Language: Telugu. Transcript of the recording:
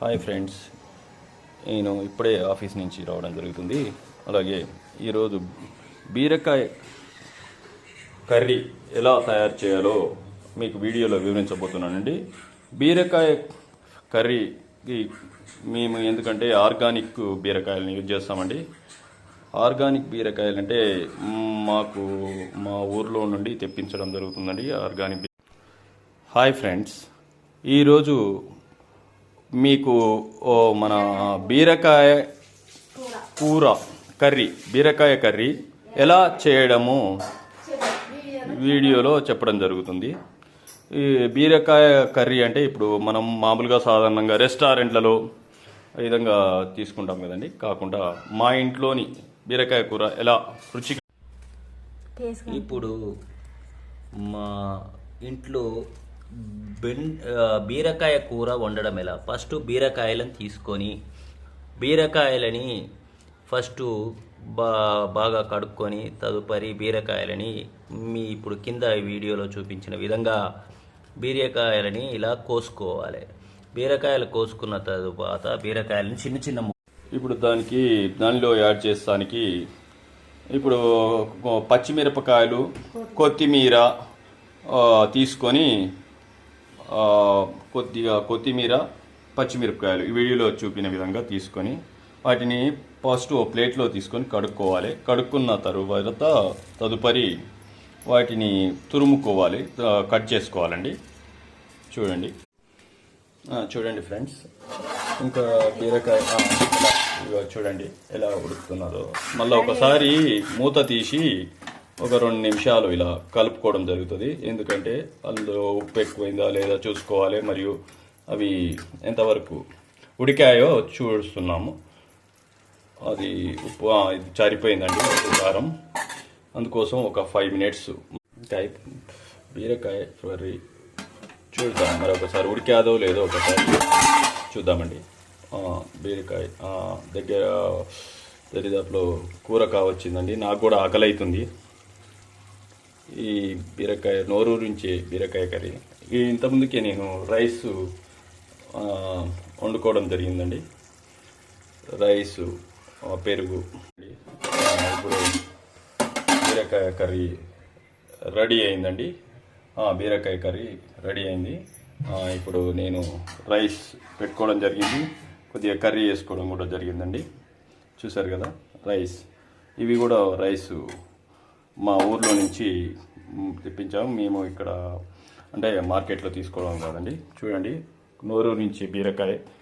హాయ్ ఫ్రెండ్స్, నేను ఇప్పుడే ఆఫీస్ నుంచి రావడం జరుగుతుంది. అలాగే ఈరోజు బీరకాయ కర్రీ ఎలా తయారు చేయాలో మీకు వీడియోలో వివరించబోతున్నానండి. బీరకాయ కర్రీకి మేము ఎందుకంటే ఆర్గానిక్ బీరకాయలను యూజ్ చేస్తామండి. ఆర్గానిక్ బీరకాయలు అంటే మాకు మా ఊర్లో నుండి తెప్పించడం జరుగుతుందండి ఆర్గానిక్. హాయ్ ఫ్రెండ్స్, ఈరోజు మీకు మన బీరకాయ కూర కర్రీ, బీరకాయ కర్రీ ఎలా చేయడము వీడియోలో చెప్పడం జరుగుతుంది. ఈ బీరకాయ కర్రీ అంటే ఇప్పుడు మనం మామూలుగా సాధారణంగా రెస్టారెంట్లలో ఈ విధంగా తీసుకుంటాం కదండి, కాకుండా మా ఇంట్లోని బీరకాయ కూర ఎలా రుచిగా. ఇప్పుడు మా ఇంట్లో బీరకాయ కూర వండడం ఎలా? ఫస్ట్ బీరకాయలను తీసుకొని బీరకాయలని ఫస్ట్ బాగా కడుక్కొని తదుపరి బీరకాయలని ఇప్పుడు కింద వీడియోలో చూపించిన విధంగా బీరకాయలని ఇలా కోసుకోవాలి. బీరకాయలు కోసుకున్న తరువాత బీరకాయలని చిన్న చిన్న ఇప్పుడు దానిలో యాడ్ చేస్తానికి ఇప్పుడు పచ్చిమిరపకాయలు, కొత్తిమీర తీసుకొని కొద్దిగా కొత్తిమీర, పచ్చిమిరపకాయలు ఈ వీడియోలో చూపిన విధంగా తీసుకొని వాటిని ఫస్ట్ ఓ ప్లేట్లో తీసుకొని కడుక్కోవాలి. కడుక్కున్న తరువాత తదుపరి వాటిని తురుముకోవాలి, కట్ చేసుకోవాలండి. చూడండి ఫ్రెండ్స్, ఇంకా బీరకాయ చూడండి ఎలా ఉడుకుతున్నదో. మళ్ళీ ఒకసారి మూత తీసి ఒక 2 నిమిషాలు ఇలా కలుపుకోవడం జరుగుతుంది. ఎందుకంటే అందులో ఉప్పు ఎక్కువైందా లేదా చూసుకోవాలి, మరియు అవి ఎంతవరకు ఉడికాయో చూస్తున్నాము. అది ఉప్పు ఇది చారిపోయిందండి, ఉప్పు కారం. అందుకోసం ఒక 5 మినిట్స్ బీరకాయ కర్రీ చూద్దాం. మరి ఒకసారి ఉడికాదో లేదో ఒకసారి చూద్దామండి. బీరకాయ దగ్గర దరిదాపులో కూర కావచ్చిందండి. నాకు కూడా ఆకలి అవుతుంది. ఈ బీరకాయ నోరూరించే బీరకాయ కర్రీ ఇంతకుముందుకే నేను రైస్ వండుకోవడం జరిగిందండి. రైసు, పెరుగు. ఇప్పుడు బీరకాయ కర్రీ రెడీ అయిందండి. బీరకాయ కర్రీ రెడీ అయింది. ఇప్పుడు నేను రైస్ పెట్టుకోవడం జరిగింది, కొద్దిగా కర్రీ వేసుకోవడం కూడా జరిగిందండి. చూసారు కదా రైస్. ఇవి కూడా రైసు మా ఊర్లో నుంచి తెప్పించాము మేము. ఇక్కడ అంటే మార్కెట్లో తీసుకోవడం కాదండి. చూడండి, నోరూరు నుంచి బీరకాయ